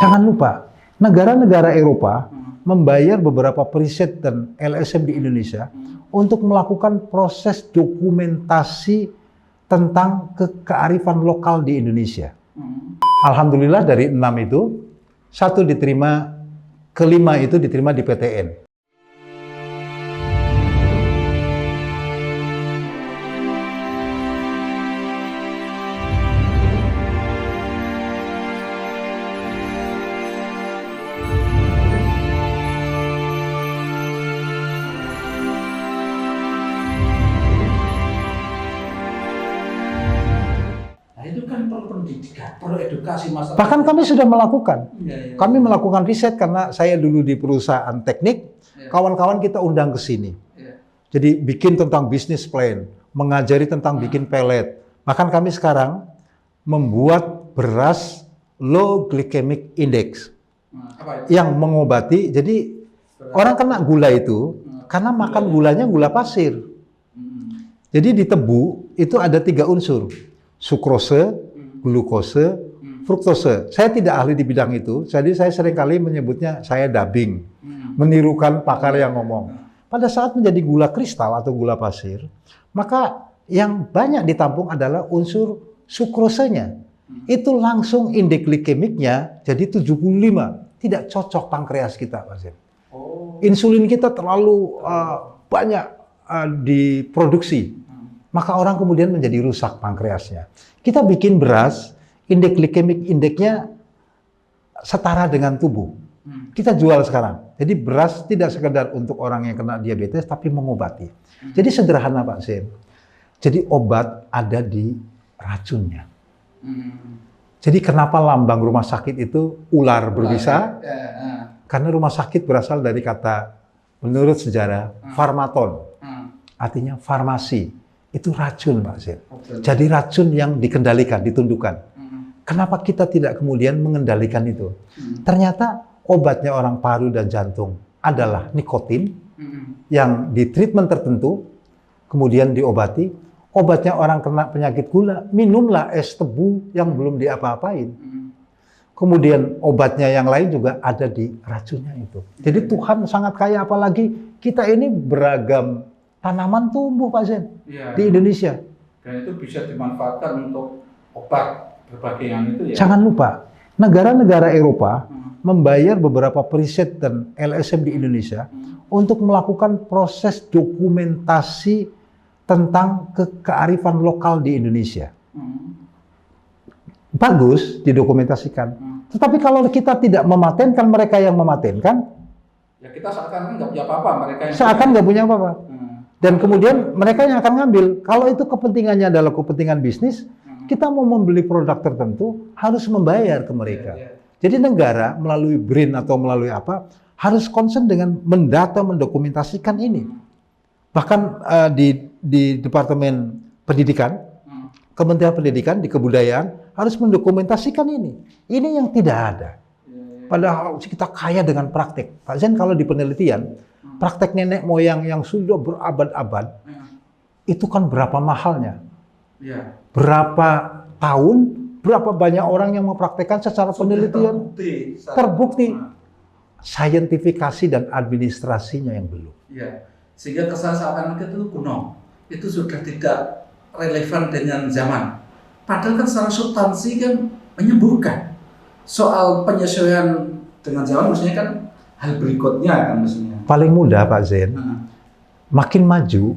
Jangan lupa, negara-negara Eropa membayar beberapa periset dan LSM di Indonesia untuk melakukan proses dokumentasi tentang kearifan lokal di Indonesia. Alhamdulillah dari 6 itu, 1 diterima, kelima itu diterima di PTN. Itu kan perlu pendidikan, perlu edukasi masyarakat. Bahkan kami sudah melakukan. Kami Ya. melakukan riset karena saya dulu di perusahaan teknik, kawan-kawan kita undang ke sini. Jadi bikin tentang bisnis plan, mengajari tentang bikin pelet. Bahkan kami sekarang membuat beras low glycemic index Apa itu? yang mengobati. Jadi orang kena gula itu karena makan gulanya gula pasir. Jadi di tebu itu ada 3 unsur. Sukrose, glukose, fruktose. Saya tidak ahli di bidang itu, jadi saya seringkali menyebutnya saya dubbing, menirukan pakar yang ngomong. Pada saat menjadi gula kristal atau gula pasir, maka yang banyak ditampung adalah unsur sukrosenya. Itu langsung indeks glikemiknya jadi 75. Tidak cocok pankreas kita, Pak Zin. Insulin kita terlalu banyak diproduksi. Maka orang kemudian menjadi rusak pankreasnya. Kita bikin beras, indeks glikemik indeksnya setara dengan tubuh. Kita jual sekarang. Jadi beras tidak sekedar untuk orang yang kena diabetes, tapi mengobati. Jadi sederhana Pak Zin. Jadi obat ada di racunnya. Jadi kenapa lambang rumah sakit itu ular berbisa? Karena rumah sakit berasal dari kata, menurut sejarah, farmaton. Artinya farmasi. Itu racun, Pak Zin. Jadi racun yang dikendalikan, ditundukkan. Kenapa kita tidak kemudian mengendalikan itu? Ternyata obatnya orang paru dan jantung adalah nikotin yang di treatment tertentu, kemudian diobati. Obatnya orang kena penyakit gula, minumlah es tebu yang belum diapa-apain. Kemudian obatnya yang lain juga ada di racunnya itu. Jadi Tuhan sangat kaya, apalagi kita ini beragam tanaman tumbuh, Pak Zin, di Indonesia. Dan itu bisa dimanfaatkan untuk obat berbagai yang itu ya. Jangan lupa, negara-negara Eropa membayar beberapa periset dan LSM di Indonesia untuk melakukan proses dokumentasi tentang kearifan lokal di Indonesia. Bagus didokumentasikan. Tetapi kalau kita tidak mematenkan, mereka yang mematenkan, ya kita seakan nggak punya apa-apa, mereka yang seakan nggak punya apa-apa. Dan kemudian mereka yang akan ngambil. Kalau itu kepentingannya adalah kepentingan bisnis, kita mau membeli produk tertentu harus membayar ke mereka. Jadi negara melalui BRIN atau melalui apa harus concern dengan mendata, mendokumentasikan ini. Bahkan di Departemen Pendidikan, Kementerian Pendidikan di Kebudayaan harus mendokumentasikan ini. Ini yang tidak ada. Padahal kita kaya dengan praktek. Pak Zin, kalau di penelitian, praktek nenek moyang yang sudah berabad-abad, itu kan berapa mahalnya? Berapa tahun, berapa banyak orang yang mempraktekkan secara penelitian? Terbukti. Saintifikasi dan administrasinya yang belum. Sehingga kesan seakan itu kuno. Itu sudah tidak relevan dengan zaman. Padahal kan secara substansi kan menyembuhkan. Soal penyesuaian dengan zaman maksudnya kan hal berikutnya kan maksudnya. Paling mudah Pak Zin, makin maju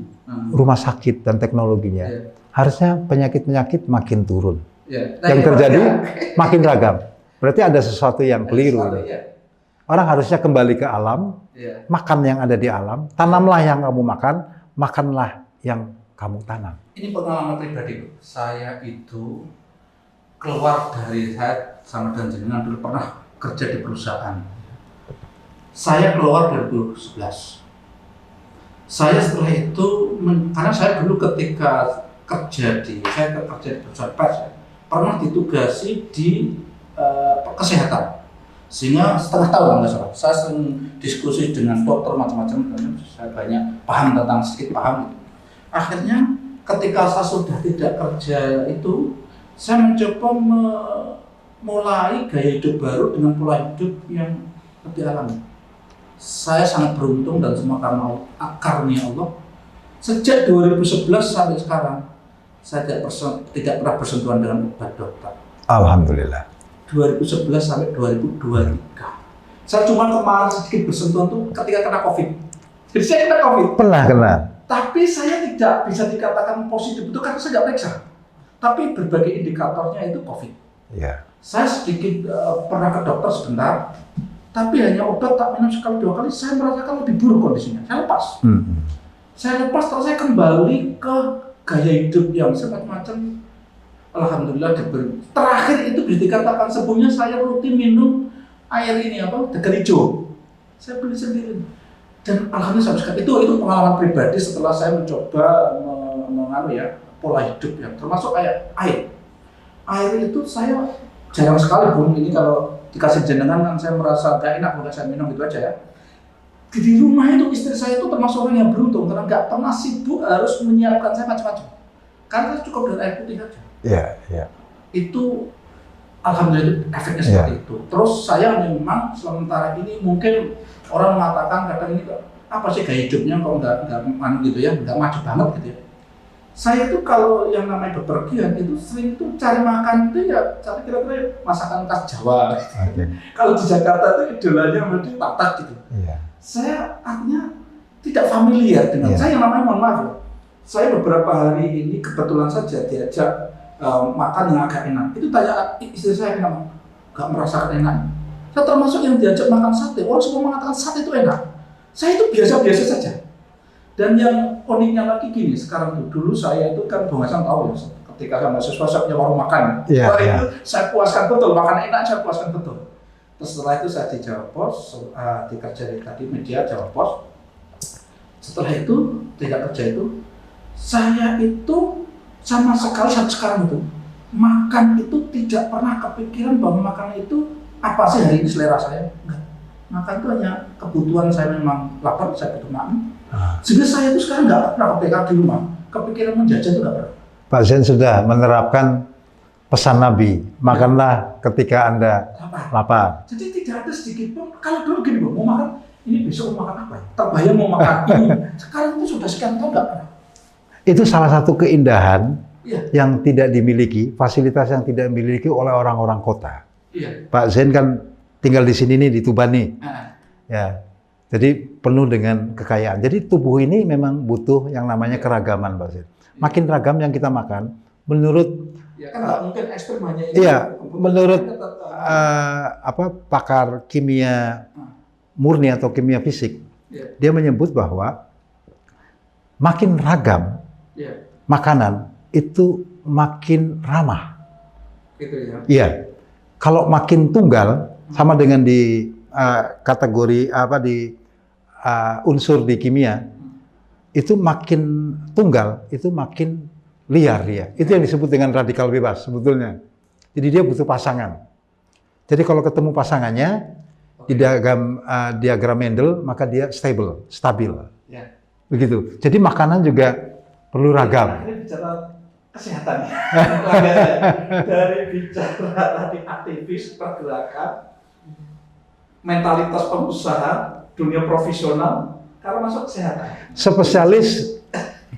rumah sakit dan teknologinya, harusnya penyakit-penyakit makin turun. Yang terjadi makin ragam. Berarti ada sesuatu yang keliru. Orang harusnya kembali ke alam, makan yang ada di alam, tanamlah yang kamu makan, makanlah yang kamu tanam. Ini pengalaman pribadi, saya itu keluar dari saya sama dan jenengan dulu pernah kerja di perusahaan. Saya keluar 2011. Saya setelah itu, karena saya dulu ketika kerja di perusahaan pers, pernah ditugasi di kesehatan. Sehingga setengah tahun nggak salah, saya sering diskusi dengan dokter macam-macam, dan saya banyak paham tentang sedikit paham. Akhirnya ketika saya sudah tidak kerja itu, saya mencoba mulai gaya hidup baru dengan pola hidup yang lebih alami. Saya sangat beruntung dan semua karena karunia Allah. Sejak 2011 sampai sekarang, saya tidak pernah bersentuhan dengan obat dokter. Alhamdulillah. 2011 sampai 2023. Saya cuma kemarin sedikit bersentuhan tuh ketika kena COVID. Jadi saya kena COVID. Kena. Tapi saya tidak bisa dikatakan positif itu karena saya nggak periksa. Tapi berbagai indikatornya itu COVID. Ya. Saya sedikit pernah ke dokter sebentar, tapi hanya obat tak minum sekali 2 kali, saya merasakan lebih buruk kondisinya. Saya lepas. Saya lepas, terus saya kembali ke gaya hidup yang macam-macam. Alhamdulillah, terakhir itu bisa dikatakan sebelumnya saya rutin minum air ini degan hijau. Saya beli sendiri. Dan alhamdulillah sampai sekarang itu pengalaman pribadi setelah saya mencoba pola hidup yang termasuk kayak air. Air itu saya jarang sekali ini kalau dikasih jenengan kan saya merasa gak enak kalau saya minum gitu aja ya. Di rumah itu istri saya itu termasuk orang yang beruntung karena nggak pernah sibuk harus menyiapkan saya macam-macam. Karena saya cukup dengan air putih aja. Iya. Itu alhamdulillah itu efeknya seperti itu. Terus saya memang sementara ini mungkin orang mengatakan kadang ini apa sih gaya hidupnya kalau nggak gitu ya, nggak maju banget gitu ya. Saya itu kalau yang namanya bepergian itu sering itu cari makan itu ya cari kira-kira masakan khas Jawa. Okay. Kalau di Jakarta itu idolanya mesti Tatak gitu. Iya. Saya artinya tidak familiar dengan saya yang namanya mohon maaf. Saya beberapa hari ini kebetulan saja diajak makan yang agak enak. Itu tanya istri saya kenapa nggak merasakan enak. Saya termasuk yang diajak makan sate. Orang semua mengatakan sate itu enak. Saya itu biasa-biasa saja. Dan yang uniknya lagi gini, sekarang tuh dulu saya itu kan Bung Hasan tahu ya, ketika saya mahasiswa saya punya warung makan. Itu saya puaskan betul, makan enak saya puaskan betul. Terus setelah itu saya di Jawa Pos, dikerja di tadi media Jawa Pos. Setelah itu tidak kerja itu, saya itu sama sekali sampai sekarang itu makan itu tidak pernah kepikiran bahwa makan itu apa sih hari ini selera saya. Enggak. Makan itu hanya kebutuhan saya, memang lapar saya butuh makan. Sehingga saya itu sekarang nggak pernah kepikiran di rumah, kepikiran menjajah itu nggak pernah. Pak Zain sudah menerapkan pesan Nabi, makanlah ketika Anda lapar. Jadi tidak ada sedikit pun, kalau dulu gini mau makan, ini besok mau makan apa ya? Terbayang mau makan ini, sekarang itu sudah sekian tahun nggak pernah. Itu salah satu keindahan yang tidak dimiliki, fasilitas yang tidak dimiliki oleh orang-orang kota. Pak Zain kan tinggal di sini nih, di Tuban nih. Ya. Jadi penuh dengan kekayaan. Jadi tubuh ini memang butuh yang namanya keragaman, Pak Zain. Makin ragam yang kita makan, menurut kan nggak mungkin ekstrim hanya ini. Menurut pakar kimia murni atau kimia fisik, dia menyebut bahwa makin ragam makanan itu makin ramah. Gitu ya. Iya. Kalau makin tunggal, sama dengan di kategori unsur di kimia, itu makin tunggal, itu makin liar dia. Itu yang disebut dengan radikal bebas sebetulnya. Jadi dia butuh pasangan. Jadi kalau ketemu pasangannya di diagram Mendel, maka dia stabil. Begitu. Jadi makanan juga perlu ragam. Ini bicara kesehatan. Dari bicara tadi aktivis pergerakan, mentalitas pengusaha, dunia profesional, kalau masuk kesehatan. Spesialis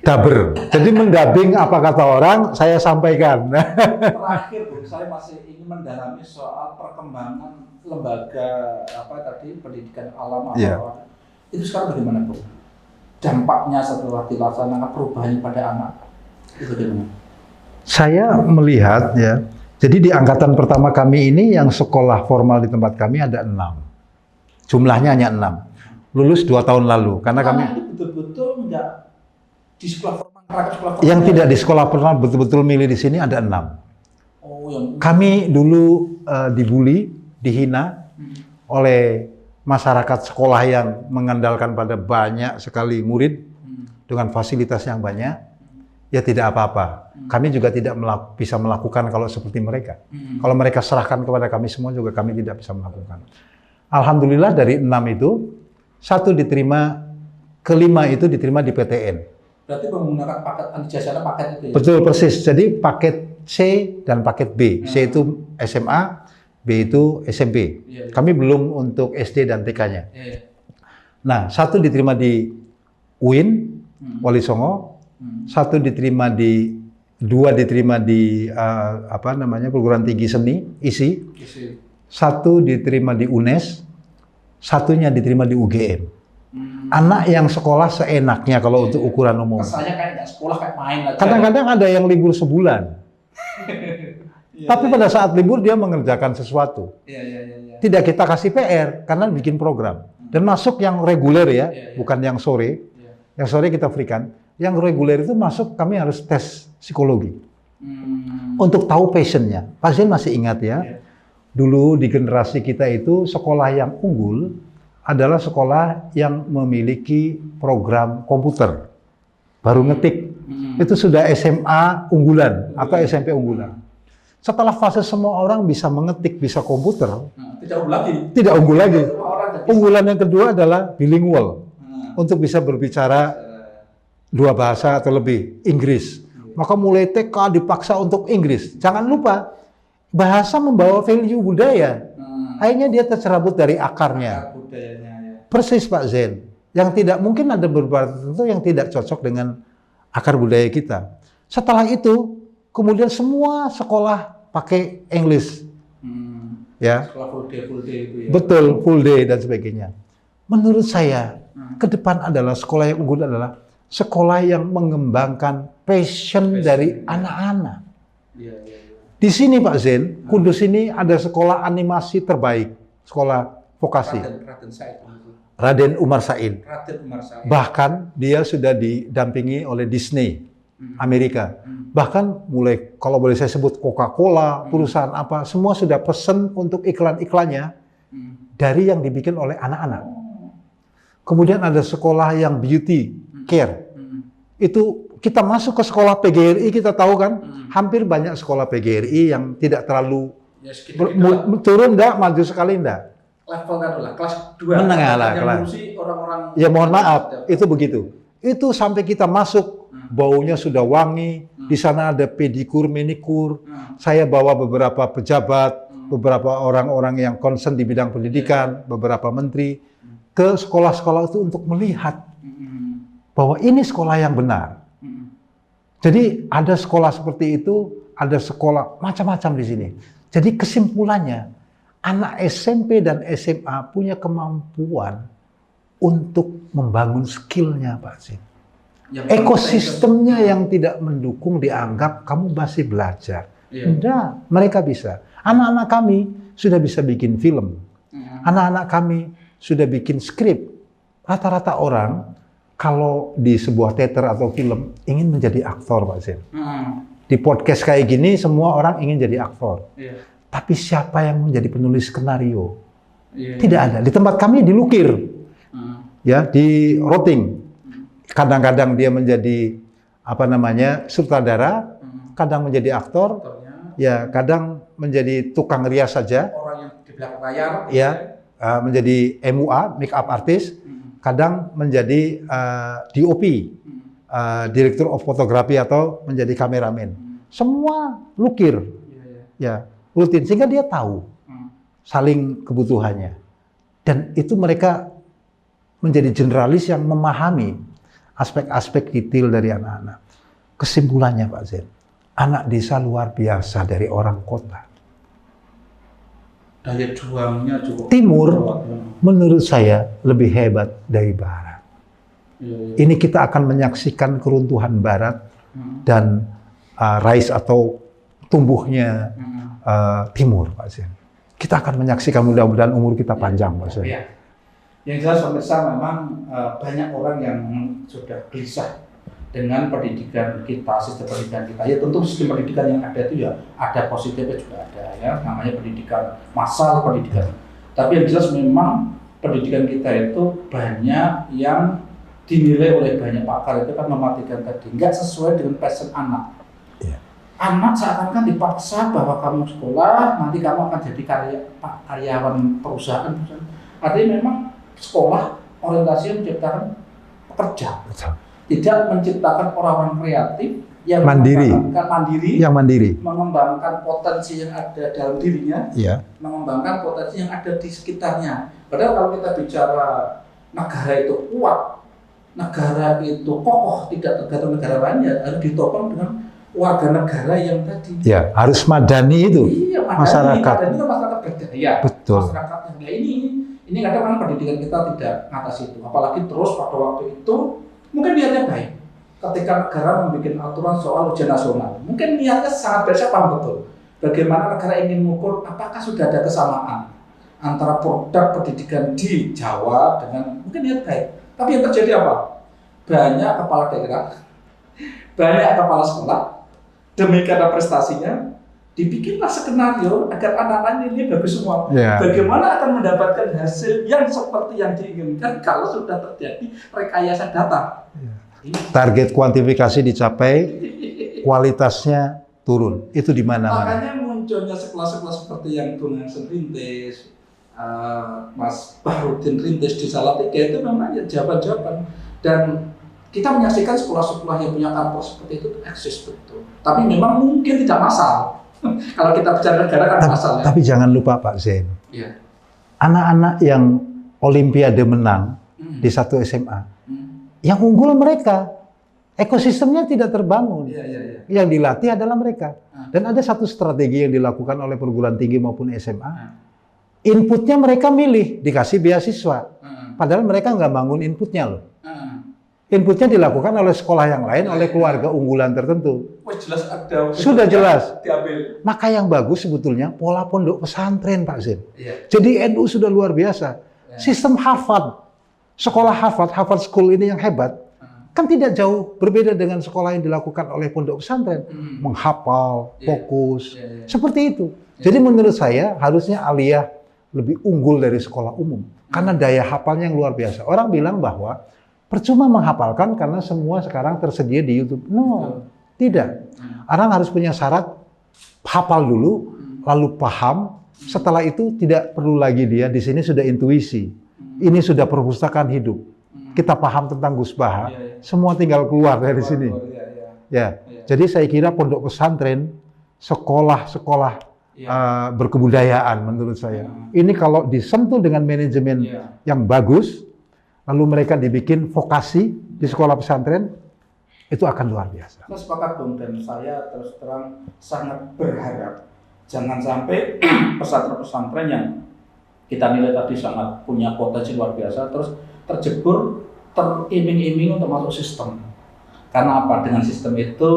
daber. Jadi menggabing apa kata orang, saya sampaikan. Terakhir, Bu, saya masih ingin mendalami soal perkembangan lembaga pendidikan alam. Itu sekarang bagaimana, Bu? Dampaknya setelah dilaksanakan perubahannya pada anak, itu bagaimana? Saya melihat ya, jadi di angkatan pertama kami ini yang sekolah formal di tempat kami ada 6. Jumlahnya hanya 6. Lulus 2 tahun lalu. Karena kami betul-betul enggak di sekolah formal, yang tidak di sekolah formal betul-betul milih di sini ada 6. Kami dulu dibully, dihina oleh masyarakat sekolah yang mengandalkan pada banyak sekali murid dengan fasilitas yang banyak. Ya tidak apa-apa. Kami juga tidak bisa melakukan kalau seperti mereka. Kalau mereka serahkan kepada kami semua juga kami tidak bisa melakukan. Alhamdulillah dari 6 itu, 1 diterima, ke-5 itu diterima di PTN. Berarti menggunakan paket ijazahnya paket itu ya? Betul persis. Jadi paket C dan paket B. C itu SMA, B itu SMP. Iya, iya. Kami belum untuk SD dan TK-nya. Iya, iya. Nah, satu diterima di UIN, Wali Songo, satu diterima dua diterima di perguruan tinggi seni, ISI, satu diterima di UNES, satunya diterima di UGM. Anak yang sekolah seenaknya kalau untuk ukuran umum. Kesannya kayak sekolah kayak main aja. Kadang-kadang ada yang libur sebulan. Tapi pada saat libur dia mengerjakan sesuatu. Tidak kita kasih PR karena bikin program. Dan masuk yang reguler ya, bukan yang sore. Yang sore kita freekan. Yang reguler itu masuk kami harus tes psikologi. Untuk tahu passionnya. Pasien masih ingat ya. Dulu di generasi kita itu sekolah yang unggul adalah sekolah yang memiliki program komputer. Baru ngetik. Itu sudah SMA unggulan atau SMP unggulan. Setelah fase semua orang bisa mengetik, bisa komputer, tidak unggul lagi. Tidak unggul lagi. Unggulan yang kedua adalah bilingual. Untuk bisa berbicara dua bahasa atau lebih, Inggris. Maka mulai TK dipaksa untuk Inggris. Jangan lupa, bahasa membawa value budaya. Akhirnya dia tercerabut dari akarnya. Persis Pak Zen. Yang tidak, mungkin ada beberapa tertentu yang tidak cocok dengan akar budaya kita. Setelah itu, kemudian semua sekolah pakai English. Ya. Sekolah full day itu ya. Betul, full day dan sebagainya. Menurut saya, ke depan adalah sekolah yang unggul adalah sekolah yang mengembangkan passion dari anak-anak. Di sini Pak Zen, Kudus ini ada sekolah animasi terbaik, sekolah vokasi. Raden Umar Said. Bahkan dia sudah didampingi oleh Disney Amerika. Bahkan mulai, kalau boleh saya sebut Coca-Cola, perusahaan apa, semua sudah pesen untuk iklan-iklannya dari yang dibikin oleh anak-anak. Kemudian ada sekolah yang beauty care. Itu kita masuk ke sekolah PGRI, kita tahu kan, hampir banyak sekolah PGRI yang tidak terlalu turun enggak, maju sekali enggak. Level kan lah, kelas 2. Menengah lah, kelas. Orang-orang ya mohon maaf, itu begitu. Itu sampai kita masuk, baunya sudah wangi, di sana ada pedikur, manikur. Saya bawa beberapa pejabat, beberapa orang-orang yang concern di bidang pendidikan, beberapa menteri, ke sekolah-sekolah itu untuk melihat bahwa ini sekolah yang benar. Jadi ada sekolah seperti itu, ada sekolah macam-macam di sini. Jadi kesimpulannya, anak SMP dan SMA punya kemampuan untuk membangun skillnya, Pak Sin. Ekosistemnya yang tidak mendukung dianggap kamu masih belajar. Enggak, mereka bisa. Anak-anak kami sudah bisa bikin film. Anak-anak kami sudah bikin skrip. Rata-rata orang kalau di sebuah teater atau film ingin menjadi aktor, Pak Sin. Di podcast kayak gini semua orang ingin jadi aktor. Tapi siapa yang menjadi penulis skenario? Tidak ada. Di tempat kami dilukir. Ya, di routing. Kadang-kadang dia menjadi sutradara, kadang menjadi aktor, ya kadang menjadi tukang rias saja. Orang yang di belakang layar. Ya, menjadi MUA, make up artist, kadang menjadi DOP, Director of Photography atau menjadi kameramen. Semua lukir. Ya, rutin sehingga dia tahu saling kebutuhannya. Dan itu mereka menjadi generalis yang memahami aspek-aspek detail dari anak-anak. Kesimpulannya Pak Zen, anak desa luar biasa dari orang kota. Daya juangnya cukup. Timur menurut saya lebih hebat dari barat. Ini kita akan menyaksikan keruntuhan barat dan rise atau tumbuhnya timur Pak Zen. Kita akan menyaksikan, mudah-mudahan umur kita panjang Pak Zen. Yang jelas pemirsa, memang banyak orang yang sudah gelisah dengan pendidikan kita, sistem pendidikan kita. Ya tentu sistem pendidikan yang ada itu ya ada positifnya juga ada ya, namanya pendidikan massal, pendidikan. Tapi yang jelas memang pendidikan kita itu banyak yang dinilai oleh banyak pakar itu kan mematikan tadi, nggak sesuai dengan passion anak. Anak seakan-akan dipaksa bahwa kamu sekolah, nanti kamu akan jadi karyawan perusahaan. Artinya memang sekolah orientasinya menciptakan pekerja, tidak menciptakan orang-orang kreatif yang mandiri, yang mandiri, mengembangkan potensi yang ada dalam dirinya, ya. mengembangkan potensi yang ada di sekitarnya. Padahal kalau kita bicara negara itu kuat, negara itu kokoh, tidak tergantung negara lainnya, harus ditopang dengan warga negara yang tadi. Ya, harus madani itu. Iya, masyarakat. Madani itu masyarakat berdaya. Betul. Masyarakat yang ini kadang kan pendidikan kita tidak atas itu. Apalagi terus pada waktu itu mungkin niatnya baik. Ketika negara membuat aturan soal ujian nasional, mungkin niatnya sangat baik, saya paham betul. Bagaimana negara ingin mengukur apakah sudah ada kesamaan antara produk pendidikan di Jawa dengan mungkin niat baik. Tapi yang terjadi apa? Banyak kepala daerah, banyak kepala sekolah, demi karena prestasinya, dibikinlah skenario agar anak-anak ini bagus semua. Yeah. Bagaimana akan mendapatkan hasil yang seperti yang diinginkan kalau sudah terjadi rekayasa data. Target kuantifikasi dicapai, kualitasnya turun. Itu di mana-mana. Makanya munculnya sekolah-sekolah seperti yang Bung Hansen rintis, Mas Bahrudin rintis di Salatiga itu memang ya jawaban-jawaban. Dan kita menyaksikan sekolah-sekolah yang punya kampus seperti itu eksis betul. Tapi memang mungkin tidak massal. Kalau kita bicara negara kan massal ya. Tapi jangan lupa Pak Zain, Iya. anak-anak yang Olimpiade menang di satu SMA, yang unggul mereka, ekosistemnya tidak terbangun. Iya. Yang dilatih adalah mereka. Dan ada satu strategi yang dilakukan oleh perguruan tinggi maupun SMA. Inputnya mereka milih, dikasih beasiswa. Padahal mereka nggak bangun inputnya loh. Inputnya dilakukan oleh sekolah yang lain, oleh keluarga unggulan tertentu. Wah, jelas ada. Sudah jelas. Diambil. Maka yang bagus sebetulnya pola pondok pesantren Pak Zain. Iya. Jadi NU sudah luar biasa. Sistem Harvard, sekolah Harvard School ini yang hebat, kan tidak jauh berbeda dengan sekolah yang dilakukan oleh pondok pesantren. Menghafal, fokus, seperti itu. Jadi menurut saya harusnya aliyah lebih unggul dari sekolah umum. Karena daya hafalnya yang luar biasa. Orang bilang bahwa percuma menghafalkan karena semua sekarang tersedia di YouTube. No, tidak. Orang harus punya syarat, hafal dulu, lalu paham. Setelah itu tidak perlu lagi dia, di sini sudah intuisi. Ini sudah perpustakaan hidup. Kita paham tentang Gus Baha, semua tinggal keluar dari sini. Ya, jadi saya kira pondok pesantren, sekolah-sekolah berkebudayaan menurut saya. Ini kalau disentuh dengan manajemen yang bagus, lalu mereka dibikin vokasi di sekolah pesantren, itu akan luar biasa. Saya sepakat Bung, dan saya terus terang sangat berharap jangan sampai pesantren-pesantren yang kita nilai tadi sangat punya potensi luar biasa terus terjebur, teriming-iming untuk masuk sistem. Karena apa? Dengan sistem itu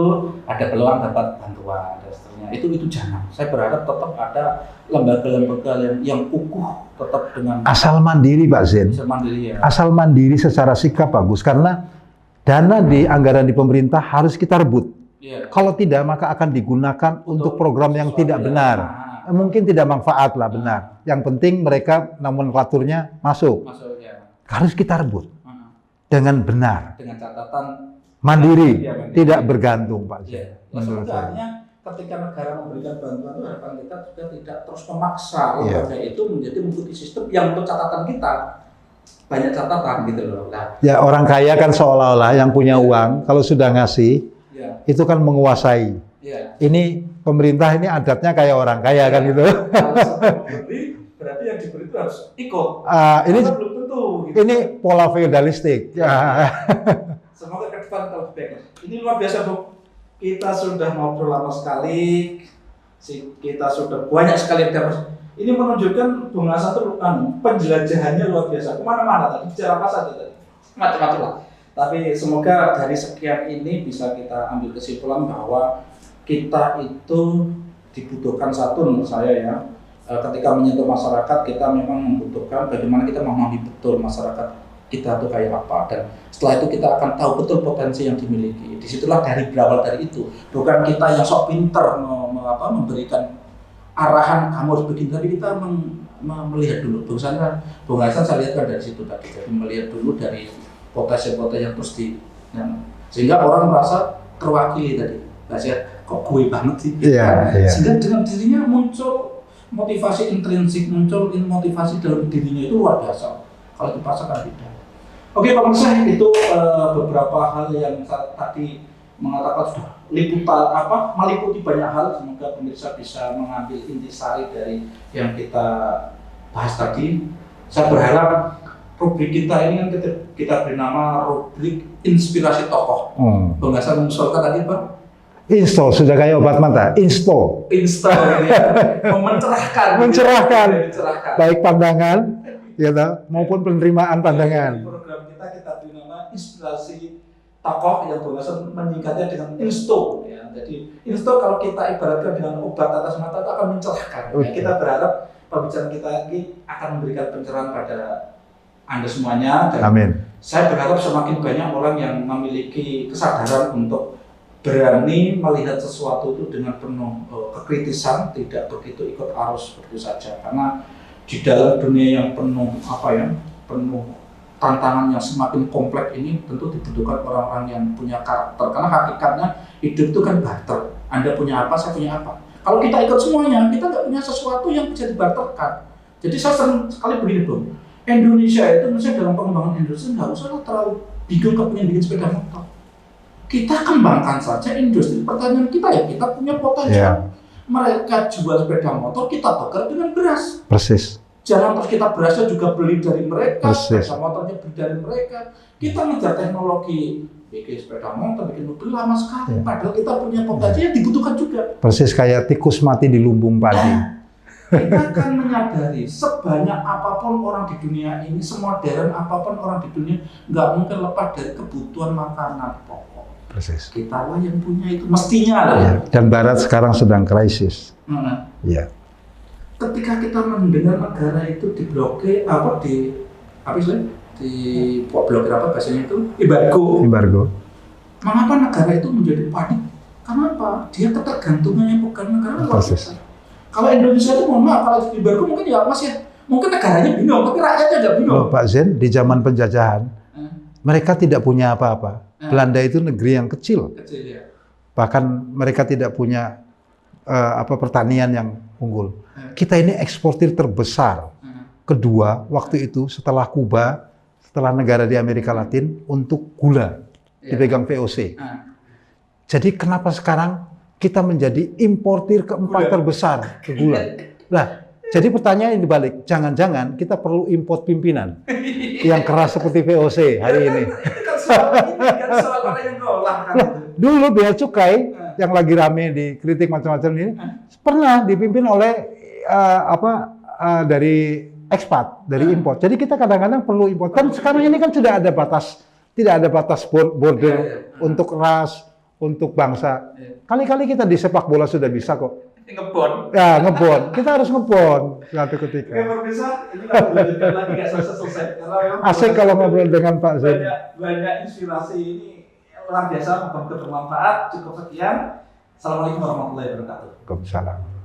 ada peluang dapat bantuan dan seterusnya. Itu jangan. Saya berharap tetap ada lembaga-lembaga yang kukuh tetap dengan asal mandiri Pak Zain. Asal mandiri ya. Asal mandiri secara sikap bagus karena dana di anggaran di pemerintah harus kita rebut. Kalau tidak maka akan digunakan untuk program yang tidak benar. Mungkin tidak manfaat lah benar. Yang penting mereka nomenklaturnya masuk. Harus kita rebut dengan benar. Dengan catatan mandiri, tidak bergantung Pak. Menurut saya. Ketika negara memberikan bantuan itu harapan kita juga tidak terus memaksa lembaga itu menjadi mengikuti sistem yang untuk catatan kita banyak catatan gitu loh. Nah, ya orang kaya kan seolah-olah yang punya uang kalau sudah ngasih itu kan menguasai. Ini pemerintah ini adatnya kayak orang kaya kan gitu. Kalau memberi berarti yang diberi itu harus ikut. Ini belum tentu. Gitu. Ini pola feodalistik. Semoga ke depan lebih baik. Ini luar biasa Bu. Kita sudah ngobrol lama sekali, kita sudah banyak sekali dapat. Ini menunjukkan Bung Hasan itu penjelajahannya luar biasa. Kemana-mana tadi, bicara apa saja tadi, macam-macam lah. Tapi semoga dari sekian ini bisa kita ambil kesimpulan bahwa kita itu dibutuhkan satu menurut saya ya. Ketika menyentuh masyarakat, kita memang membutuhkan bagaimana kita memahami betul masyarakat kita tuh kayak apa, dan setelah itu kita akan tahu betul potensi yang dimiliki. Disitulah dari berawal dari itu, bukan kita yang sok pinter memberikan arahan kamu harus begini, tapi kita melihat dulu. Bung Hasan saya lihat kan dari situ tadi, jadi melihat dulu dari potensi-potensi yang terus sehingga orang merasa terwakili tadi. Bahasa kok gue banget sih, sehingga dengan dirinya muncul motivasi intrinsik, muncul motivasi dalam dirinya itu luar biasa. Kalau dipaksakan tidak. Oke Pak Pemirsa, itu beberapa hal yang tadi mengatakan sudah meliputi banyak hal. Semoga pemirsa bisa mengambil intisari dari yang kita bahas tadi. Saya berharap rubrik kita ini kan kita beri nama rubrik inspirasi tokoh. Pembahasan mengusulkan tadi Pak. Install sudah kayak obat mata. Install Ya. Mencerahkan. Baik pandangan, ya maupun penerimaan pandangan. Program kita beri nama inspirasi tokoh yang bermaksud menyingkatnya dengan insto. Ya. Jadi insto kalau kita ibaratkan dengan obat atas mata itu akan mencerahkan. Ya. Kita berharap pembicaraan kita ini akan memberikan pencerahan pada Anda semuanya. Dan amin. Saya berharap semakin banyak orang yang memiliki kesadaran untuk berani melihat sesuatu itu dengan penuh kekritisan, tidak begitu ikut arus begitu saja. Karena di dalam dunia yang penuh penuh tantangan yang semakin kompleks ini tentu dibutuhkan orang-orang yang punya karakter. Karena hakikatnya hidup itu kan barter. Anda punya apa, saya punya apa. Kalau kita ikut semuanya, kita nggak punya sesuatu yang bisa dibarterkan. Jadi saya sering sekali begini Bro, Indonesia itu misalnya dalam pengembangan industri nggak usah terlalu bingung kepengen bikin sepeda motor. Kita kembangkan saja industri pertanian kita ya, kita punya potensial. Mereka jual sepeda motor, kita bakar dengan beras. Persis. Jangan terus kita berasnya juga beli dari mereka, Persis. sepeda motornya beli dari mereka. Kita ngejar teknologi, bikin sepeda motor, bikin mobil lama sekali. Padahal kita punya potensi yang dibutuhkan juga. Persis kayak tikus mati di lumbung padi. Kita akan menyadari sebanyak apapun orang di dunia ini, semodern apapun orang di dunia, nggak mungkin lepas dari kebutuhan makanan pokok. Persis. Kita lah yang punya itu, mestinya lah. Ya. Dan Barat sekarang sedang krisis. Ya. Ketika kita mendengar negara itu diblokir blokir apa bahasanya itu embargo. Mengapa negara itu menjadi panik? Kenapa? Dia ketergantungannya bukan negara luar biasa. Kalau Indonesia itu mohon maaf kalau embargo mungkin ya Mas ya, mungkin negaranya bingung, tapi rakyatnya tidak bingung. Oh, Pak Zen, di zaman penjajahan mereka tidak punya apa-apa. Belanda itu negeri yang kecil. Ya. Bahkan mereka tidak punya pertanian yang unggul. Kita ini eksportir terbesar. Kedua, waktu itu setelah Kuba, setelah negara di Amerika Latin untuk gula dipegang VOC. Jadi kenapa sekarang kita menjadi importir keempat terbesar ke gula? Lah, jadi pertanyaan yang dibalik, jangan-jangan kita perlu import pimpinan yang keras seperti VOC hari ini. Soal orang yang ngolah kan. Dulu bea cukai yang lagi rame dikritik macam-macam ini pernah dipimpin oleh dari ekspat, dari impor. Jadi kita kadang-kadang perlu impor. Kan sekarang ini kan sudah ada batas, tidak ada batas border untuk ras, untuk bangsa. Kali-kali kita di sepak bola sudah bisa kok. Ngebon. Ya, ngebon. Kita harus ngebon suatu ketika. Oke, pemirsa, ini kalau lanjutkan lagi nggak selesai. Asik kalau ngobrol dengan Pak Zen. Banyak inspirasi ini luar biasa, bermanfaat. Cukup sekian. Assalamualaikum warahmatullahi wabarakatuh. Waalaikumsalam.